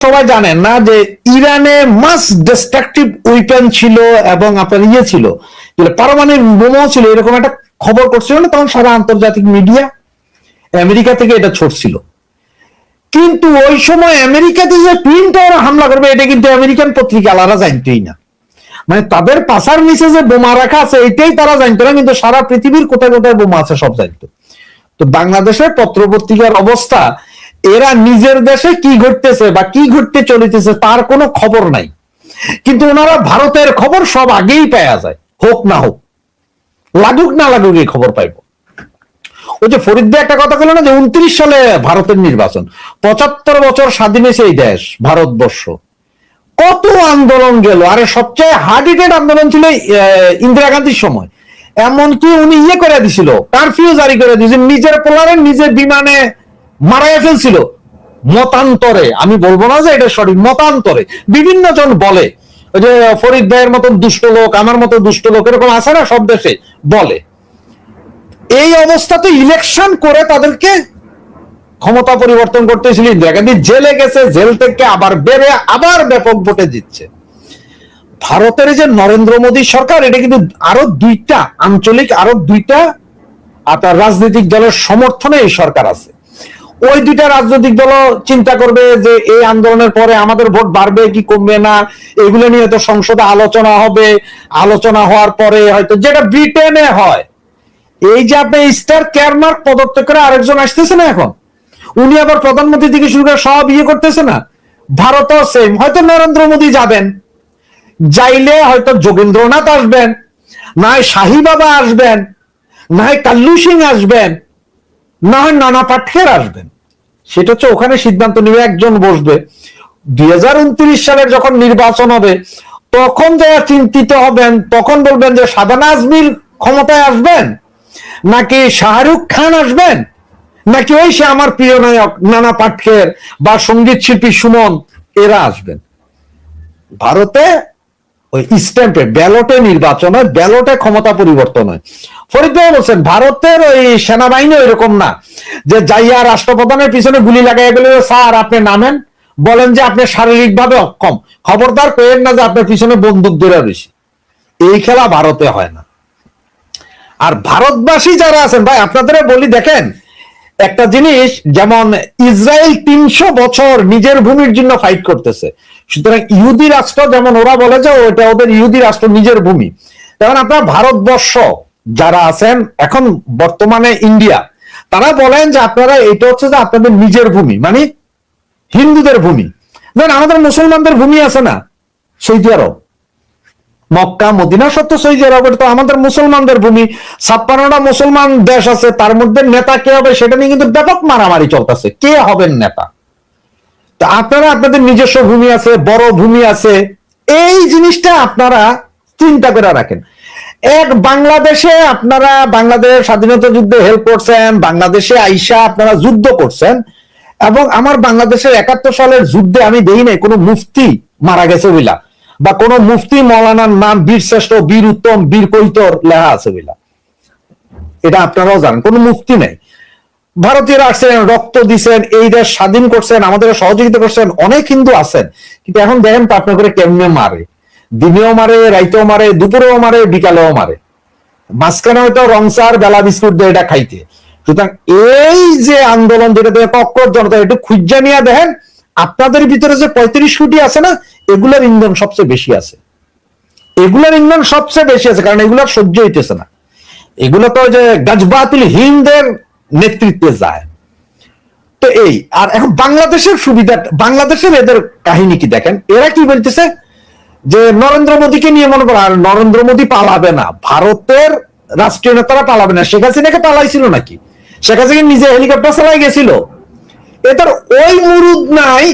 সবাই জানেন না যে ইরানে মাস ডিস্ট্রাকটিভ উইপেন ছিল এবং আপনার ছিল পারমাণবিক বোমাও ছিল, এরকম একটা খবর করছিল না তখন সারা আন্তর্জাতিক মিডিয়া। আমেরিকা থেকে এটা ছড়ছিল, কিন্তু ওই সময় আমেরিকাতে যে টুইন টাওয়ারে হামলা করবে এটা কিন্তু আমেরিকান পত্রিকালারা জানতোই না। মানে তাদের পাশার নিচে যে বোমা রাখা আছে এটাই তারা জানতো না, কিন্তু সারা পৃথিবীর কোথায় কোথায় বোমা আছে সব জানতো। তো বাংলাদেশের পত্র পত্রিকার অবস্থা, এরা নিজের দেশে কি ঘটতেছে বা কি ঘটতে চলিতেছে তার কোনো খবর নাই, কিন্তু ওনারা ভারতের খবর সব আগেই পাওয়া যায়, হোক না হোক, লাগুক না লাগুক এই খবর পাইব। ওই যে ফরিদ ভাই একটা কথা বললো না যে 29 সালে ভারতের নির্বাচন, 75 বছর স্বাধীন হয়েছে এই দেশ ভারতবর্ষ, কত আন্দোলন গেল। আরে সবচেয়ে হার্ড হিটেড আন্দোলন ছিল ইন্দিরা গান্ধীর সময়, এমনকি উনি করে দিছিল, কারফিউ জারি করে দিয়েছিল, নিজের পোলারে নিজের বিমানে মারাই ফেলছিল মতান্তরে। আমি বলবো না যে এটা সঠিক, মতান্তরে বিভিন্ন জন বলে, ওই যে ফরিদ ভাইয়ের মতন দুষ্ট লোক, আমার মতো দুষ্ট লোক এরকম আছে না সব দেশে বলে। এই অবস্থাতে ইলেকশন করে তাদেরকে ক্ষমতা পরিবর্তন করতেছিল ইন্দিরা গান্ধী, জেলে গেছে, জেল থেকে আবার বেড়ে আবার ব্যাপক ভোটে জিতছে। ভারতের যে নরেন্দ্র মোদী সরকার, এটা কিন্তু আরো দুইটা আঞ্চলিক, আরো দুইটা আপনার রাজনৈতিক দলের সমর্থনে এই সরকার আছে। ওই দুইটা রাজনৈতিক দল চিন্তা করবে যে এই আন্দোলনের পরে আমাদের ভোট বাড়বে কি কমবে না, এগুলো নিয়ে তো সংসদে আলোচনা হবে, আলোচনা হওয়ার পরে হয়তো যেটা ব্রিটেনে হয়, এই যে আপনি স্টার কেয়ারমার্ক পদত্যাগ করে আরেকজন আসতেছে না এখন, উনি আবার প্রধানমন্ত্রী থেকে শুরু করে সব করতেছে না। ভারতও সেম, হয়তো নরেন্দ্র মোদী যাবেন, যাইলে হয়তো যোগেন্দ্রনাথ আসবেন, না হয় শাহী বাবা আসবেন, না হয় কাল্লু সিং আসবেন, না হয় নানা পাটকের আসবেন। সেটা হচ্ছে ওখানে সিদ্ধান্ত নিবে, একজন বসবে। 2029 সালের যখন নির্বাচন হবে তখন যারা চিন্তিত হবেন, তখন বলবেন যে শাহবানা আজমির ক্ষমতায় আসবেন, নাকি শাহরুখ খান আসবেন, নাকি ওই সে আমার প্রিয় নায়ক নানা পাটকের বা সঙ্গীত শিল্পী সুমন এরা আসবেন। ভারতে ওই স্ট্যাম্পে ব্যালটে নির্বাচন হয়, ব্যালটে ক্ষমতা পরিবর্তন হয়। ফরিদ ভাই বলছেন ভারতের ওই সেনাবাহিনী এরকম না যে যাইয়া রাষ্ট্রপ্রধানের পিছনে গুলি লাগাই গেলে স্যার আপনি নামেন, বলেন যে আপনি শারীরিক ভাবে অক্ষম, খবরদার পেয়েন না যে আপনার পিছনে বন্দুক ধরে রয়েছে। এই খেলা ভারতে হয় না। আর ভারতবাসী যারা আছেন ভাই, আপনাদের বলি, দেখেন একটা জিনিস, যেমন ইসরায়েল 300 বছর নিজের ভূমির জন্য ফাইট করতেছে, সুতরাং ইহুদি রাষ্ট্র যেমন ওরা বলে যে ওটা ওদের ইহুদি রাষ্ট্র নিজের ভূমি, তেমন আপনার ভারতবর্ষ যারা আছেন এখন বর্তমানে ইন্ডিয়া, তারা বলেন যে আপনারা এটা হচ্ছে যে আপনাদের নিজের ভূমি, মানে হিন্দুদের ভূমি। ধরেন আমাদের মুসলমানদের ভূমি আছে না সৌদি আরব, মক্কা মদিনা সত্য, সৌদি আরবের তো আমাদের মুসলমানদের ভূমি, 56টা মুসলমান দেশ আছে, তার মধ্যে নেতা কে হবে সেটা নিয়ে কিন্তু ব্যাপক মারামারি চলতেছে, কে হবেন নেতা। তা আপনারা আপনাদের নিজস্ব ভূমি আছে, বড় ভূমি আছে, এই জিনিসটা আপনারা চিন্তা করে রাখেন। এক বাংলাদেশে আপনারা বাংলাদেশ স্বাধীনতা যুদ্ধে হেল্প করছেন, বাংলাদেশে আইসা আপনারা যুদ্ধ করছেন, এবং আমার বাংলাদেশের 71 সালের যুদ্ধে আমি দেই নাই কোনো মুফতি মারা গেছে বইলা, বা কোন মুফতি মৌলানার নাম বীর শ্রেষ্ঠ, বীর উত্তম, বীর কৈতর লেখা আছে বইলা, এটা আপনারাও জানেন, কোন মুফতি নাই। ভারতীয়রা আসছেন, রক্ত দিচ্ছেন, এই দেশ স্বাধীন করছেন, আমাদের সহযোগিতা করছেন, অনেক হিন্দু আছেন, কিন্তু এখন দেখেন তো আপনার করে কেমনে মারে, দিনেও মারে, রাইতেও মারে, দুপুরেও মারে, বিকালেও মারে, মাঝখানে হয়তো রংসার বেলা বিস্কুট দিয়ে এটা খাইতে। সুতরাং এই যে আন্দোলন যেটা তৎপর জনতা, একটু খুঁজা নিয়ে দেখেন আপনাদের ভিতরে যে 35 কোটি আছে না, এগুলোর ইন্ধন সবচেয়ে বেশি আছে, এগুলোর ইন্ধন সবচেয়ে বেশি আছে, কারণ এগুলোর সহ্য হইতেছে না। এগুলো তো যে গাজবাতুল হিন্দের নেতৃত্বে যায়। তো এই আর এখন বাংলাদেশের সুবিধা, বাংলাদেশের এদের কাহিনী কি দেখেন, এরা কি বলতেছে যে নরেন্দ্র মোদীকে নিয়ে মনে করেন, আর নরেন্দ্র মোদী পালাবে না, ভারতের রাষ্ট্রীয় নেতারা পালাবে না। শেখ হাসিনাকে পালাইছিল নাকি? শেখ হাসিনা নিজে হেলিকপ্টার চালাই গেছিল, এদের ওই মুরুদ নাই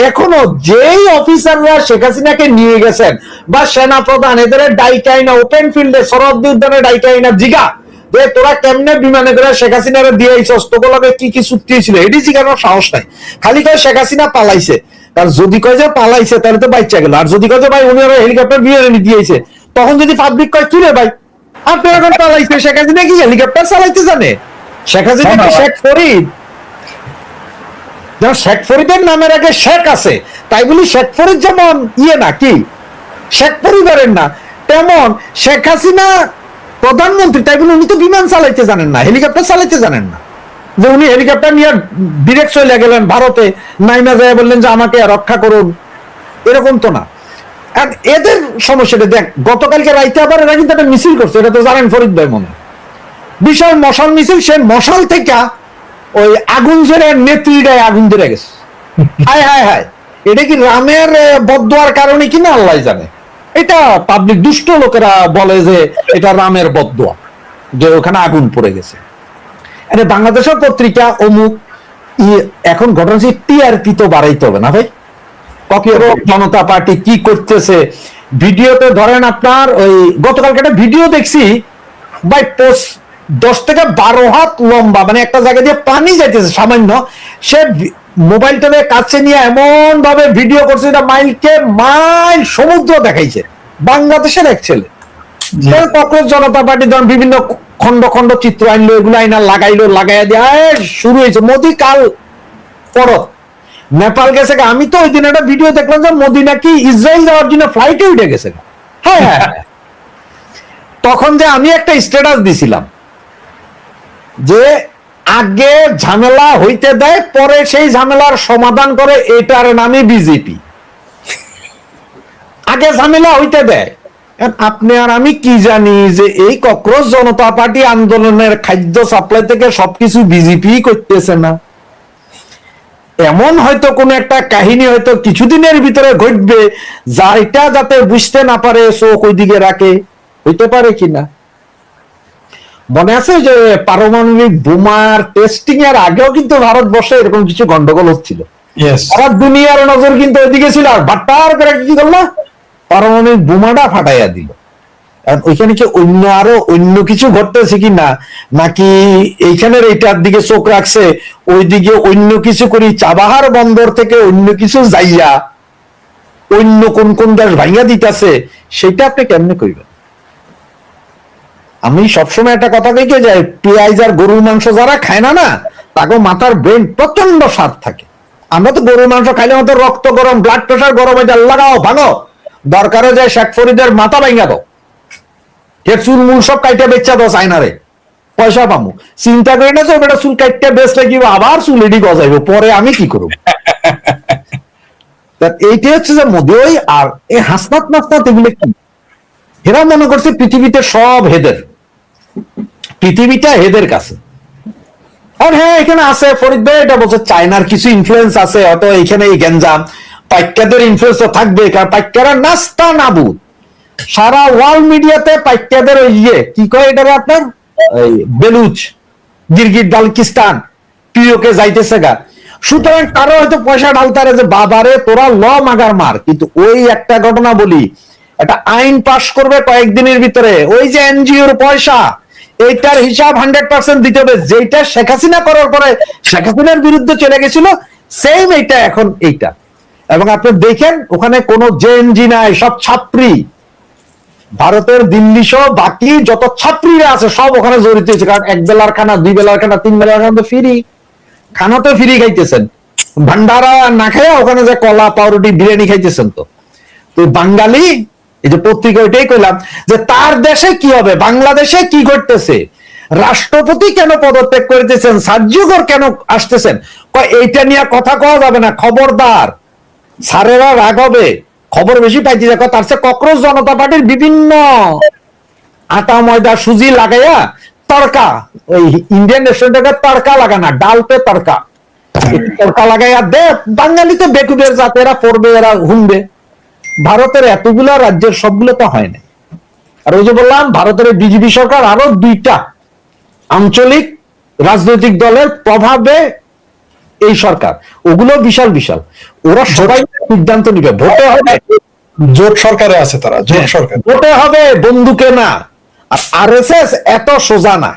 এখনো। যেই অফিসাররা শেখ হাসিনাকে নিয়ে গেছেন বা সেনা প্রধান, এদের ডাইকাইনা ওপেন ফিল্ডে সরহদ্দি উদ্যানে ডাইকাইনা জিগা যে তোরা কেমনে বিমানে করে শেখ হাসিনারে দিয়ে আইছস, তোগুলোকে কি কি চুক্তি ছিল, এটি জিগানোর সাহস নাই। খালি কয় শেখ হাসিনা পালাইছে, কারণ যদি কয় যে পালাইছে তাহলে তো বাচ্চা গেল, আর যদি কয় যে ভাই উনি হেলিকপ্টার বিমানে দিয়েছে, তখন যদি পাবলিক কয় কি রে ভাই আপনি এখন পালাইছে, শেখ হাসিনা কি হেলিকপ্টার চালাইতে জানে? শেখ হাসিনা কি শেখ ফরিদ? যেমন শেখ ফরিদের নামের আগে শেখ আছে, তাই বলি শেখ ফরিদ যেমন না কি শেখ পরিবারের না, তেমন শেখ হাসিনা প্রধানমন্ত্রী, তাই বলে উনি তো বিমান চালাইতে জানেন না, হেলিকপ্টার চালাইতে জানেন না, যে উনি হেলিকপ্টার নিয়ে ডিরেক্ট চলে গেলেন ভারতে, নাইমা যায় বললেন যে আমাকে রক্ষা করুন, এরকম তো না। এদের সমস্যাটা দেখ, গতকালকে রাইতে আবার এরা কিন্তু একটা মিছিল করছে, এটা তো জানেন ফরিদ ভাই মনে, বিশাল মশাল মিছিল, সে মশাল থেকে ওই আগুন ঝরে নেত্রীটায় আগুন ধরে গেছে। হায় হায় হায়, এটা কি রামের বদদোয়ার কারণে কিনা আল্লাহ জানে, এটা পাবলিক দুষ্ট লোকেরা বলে যে এটা রামের বদদোয়া, যে ওখানে আগুন পড়ে গেছে। আরে বাংলাদেশের পত্রিকা অমুক, এখন ঘটনা হচ্ছে টিআরপি তো বাড়াইতে হবে না ভাই, জনতা পার্টি কি করতেছে ভিডিওতে ধরেন আপনার ওই গতকালকে একটা ভিডিও দেখছি বাই পোস্ট 10 থেকে 12 হাত লম্বা, মানে একটা জায়গা দিয়ে পানি যাইতেছে সামান্য, সে মোবাইলটা কাছে নিয়ে এমন ভাবে ভিডিও করছে, এটা মাইলকে মাইল সমুদ্র দেখাইছে, বাংলাদেশের এক ছেলে। কক্রোচ জনতা পার্টি ধরেন বিভিন্ন খন্ড খন্ড চিত্র আনলো, এগুলো আইনা লাগাইলো, লাগাইয়া দিয়ে শুরু হয়েছে মোদি কাল পরত নেপাল গেছে। আমি তো ওই দিন একটা ভিডিও দেখলাম যে মোদি নাকি ইসরায়েল যাওয়ার জন্য ফ্লাইটে উঠে গেছে। হ্যাঁ হ্যাঁ, তখন যে আমি একটা স্ট্যাটাস দিছিলাম যে আগে ঝামেলা হইতে দেয়, পরে সেই ঝামেলার সমাধান করে, এটার নামে বিজেপি। আগে ঝামেলা হইতে দেয়, আপনি আর আমি কি জানি যে এই কক্রোচ জনতা পার্টি আন্দোলনের খাদ্য সাপ্লাই থেকে সবকিছু বিজেপি করতেছে না। এমন হয়তো কোন একটা কাহিনী হয়তো কিছুদিনের ভিতরে ঘটবে, যাইটা যাতে বুঝতে না পারে চোখ ওইদিকে রাখে, হইতে পারে কিনা। মনে আছে যে পারমাণবিক বোমার টেস্টিং এর আগেও কিন্তু ভারতবর্ষে এরকম কিছু গন্ডগোল হচ্ছিল, সারা দুনিয়ার নজর কিন্তু ওইদিকে ছিল, আর বাট্টার করে কি করলো, পারমাণবিক বোমাটা ফাটাইয়া দিল। ওইখানে কি অন্য আরো অন্য কিছু ঘটতেছে কি না, নাকি এইখানের এইটার দিকে চোখ রাখছে, ওইদিকে অন্য কিছু করি, চাবাহার বন্দর থেকে অন্য কিছু যাইয়া অন্য কোন কোন দেশ ভাইয়া দিতেছে, সেটা আপনি কেমনে কইবেন? আমি সবসময় একটা কথা দেখে যাই, পেঁয়াজ আর গরুর মাংস যারা খায় না, তাকে মাথার ব্রেন প্রচন্ড স্বাদ থাকে। আমরা তো গরুর মাংস খাইলে আমাদের রক্ত গরম, ব্লাড প্রেশার গরম হয়ে যায়, লাগাও ভাঙো, দরকারে যায় শেখ ফরিদের মাথা ভাঙা দাও, চুল মূল সব কাইটা বেচা দাও চাইনারে, পয়সা পামু। চিন্তা করি না যে ওটা চুল কাইটা বেচলে কি আবার চুল এডি গজাইব, পরে আমি কি করব? এইটাই হচ্ছে যে মোদি। ওই আর এই হাসনাত মাসনাত এগুলো কি, এরা মনে করছে পৃথিবীতে সব হেদের, পৃথিবীটা হেদের কাছে। আর হ্যাঁ, এখানে আছে ফরিদ ভাই এটা বলছে চায়নার কিছু ইনফ্লুয়েন্স আছে, হয়তো এখানে এই গেঞ্জাম পাইক্যাদের ইনফ্লুয়েন্স তো থাকবে, কারণ পাইক্যারা নাস্তা নাবুদ, সারা ওয়ার্ল্ড মিডিয়াতে পাইক্যাদের ওই কি কয় এটা আপনার এই বেলুচ গিরগিট বালকিস্তান পিওকে যাইতেছে গা, সুতরাং কারো হয়তো পয়সা ঢালতারে যে বাবারে তোরা ল মাগার মার। কিন্তু ওই একটা ঘটনা বলি, একটা আইন পাশ করবে কয়েকদিনের ভিতরে, ওই যে এনজিওর পয়সা, এইটার হিসাব 100% দিতে হবে, যেটা শেখ হাসিনা করার পরে শেখ হাসিনার বিরুদ্ধে চলে গেছিল, সেম এইটা এখন এইটা। এবং আপনি দেখেন ওখানে কোনো জেএনজি নাই, সব ছাত্রী, ভারতের দিল্লি সহ বাকি যত ছাত্রীরা আছে সব ওখানে জড়িত হয়েছে, কারণ এক বেলার খানা, 2 বেলার খানা, 3 বেলার খানা তো ফ্রি, খানা তো ফ্রি খাইতেছেন, ভান্ডারা না খাইয়া ওখানে যে কলা পাউরুটি বিরিয়ানি খাইতেছেন। তো বাঙালি এই যে পত্রিকা ওইটাই কইলাম যে তার দেশে কি হবে, বাংলাদেশে কি ঘটতেছে, রাষ্ট্রপতি কেন পদত্যাগ করতেছেন, সার্যকর কেন আসতেছেন, এইটা নিয়ে কথা কওয়া যাবে না, খবরদার, স্যারেরা রাগ হবে, খবর বেশি পাইতে দেখো। তার চেয়ে কক্রোচ জনতা পার্টির বিভিন্ন আটা ময়দা সুজি লাগাইয়া তড়কা, ওই ইন্ডিয়ান রেস্টুরেন্টে তড়কা লাগানা, ডাল পে তড়কা, তড়কা লাগাইয়া দে, বাঙালি তো বেকুবের জাত, এরা পড়বে, এরা হুনবে। ভারতের এতগুলো রাজ্যের সবগুলো তো হয় না। আর ওই যে বললাম ভারতের বিজেপি সরকার আরো 2টা আঞ্চলিক রাজনৈতিক দলের প্রভাবে এই সরকার, ওগুলো বিশাল বিশাল, ওরা সবাই সিদ্ধান্ত নিবে, ভোটে হবে, জোট সরকারে আছে তারা, জোট সরকার, ভোটে হবে, বন্দুকে না। আর আরএসএস এত সোজা না,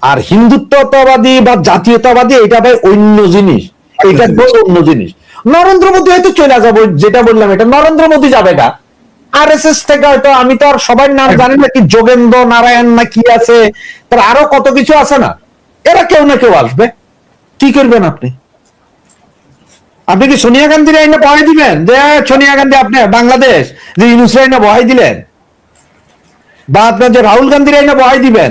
আর হিন্দুত্ববাদী বা জাতীয়তাবাদী এটা ভাই অন্য জিনিস, এটা অন্য জিনিস। নরেন্দ্র মোদী হয়তো চলে যাবো, যেটা বললাম এটা নরেন্দ্র মোদী যাবে না, আরএসএস থেকে হয়তো, আমি তো আর সবাই নাম জানি না, কি যোগেন্দ্র নারায়ণ না কি আছে, তার আরো কত কিছু আছে না, এরা কেউ না কেউ আসবে। কি করবেন আপনি? আপনি কি সোনিয়া গান্ধীর আইনে বহাই দিবেন যে সোনিয়া গান্ধী আপনি বাংলাদেশ যে ইউনুসের আইনে বহাই দিলেন, বা আপনার যে রাহুল গান্ধীর আইনে বহাই দিবেন?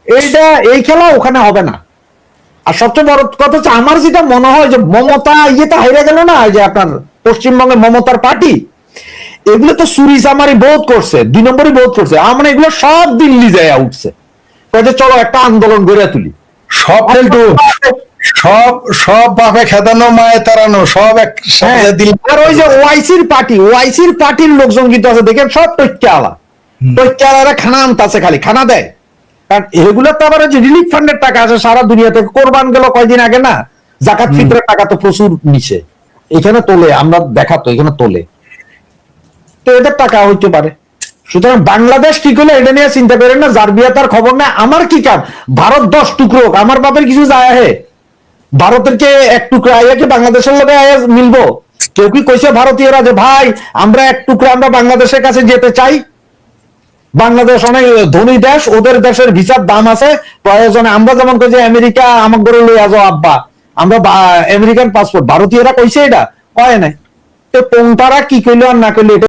এইটা এই খেলা ওখানে হবে না। আর সবচেয়ে বড় কথা হচ্ছে আমার যেটা মনে হয় যে মমতা ইয়েতে হাইরে গেল না, যে আপনার পশ্চিমবঙ্গে মমতার পার্টি, এগুলো তো চুরি চামারি বোধ করছে, 2 নম্বরই বোধ করছে। আমরা এগুলো সব দিল্লি যায় উঠছে, যে চলো একটা আন্দোলন গড়ে তুলি। সব ফেলটু, সব সব বাপে খেদানো মায়ে তাড়ানো সব এক হ্যাঁ, আর ওই যে ওআইসির পার্টির লোকজন কিন্তু আছে দেখেন, সব টৈক্যালা খানা আনতেছে, খালি খানা দেয়। কারণ এগুলো তো আবার যে রিলিফ ফান্ডের টাকা আছে সারা দুনিয়া থেকে, কোরবান গেল কয়দিন আগে না, জাকাত ফিতরের টাকা তো প্রচুর নিছে, এখানে তোলে, আমরা দেখাতো এখানে তোলে, তো এদের টাকা হইতে পারে। সুতরাং বাংলাদেশ কি করলে এটা নিয়ে চিন্তা করেন না, যার বিয়ে তার খবর না, আমার কি কাম, ভারত 10 টুকরো আমার বাপের কিছু যায় হে, ভারতের কে 1 টুকরা আইয়া কি বাংলাদেশের লোকে আইয়া মিলবো? কেউ কি কইছে ভারতীয়রা যে ভাই আমরা 1 টুকরা আমরা বাংলাদেশের কাছে যেতে চাই? বাংলাদেশ অনেক ধনী দেশ, ওদের দেশের ভিসার দাম আছে, প্রয়োজনে আমরা যেমন কই যে আমেরিকা আমাকে করে লইয়া যাও আব্বা, আমরা আমেরিকান পাসপোর্ট, ভারতীয়রা কইছে এটা কয় নাই। তো কোনটারা কি কইলো আর না কইলো এটা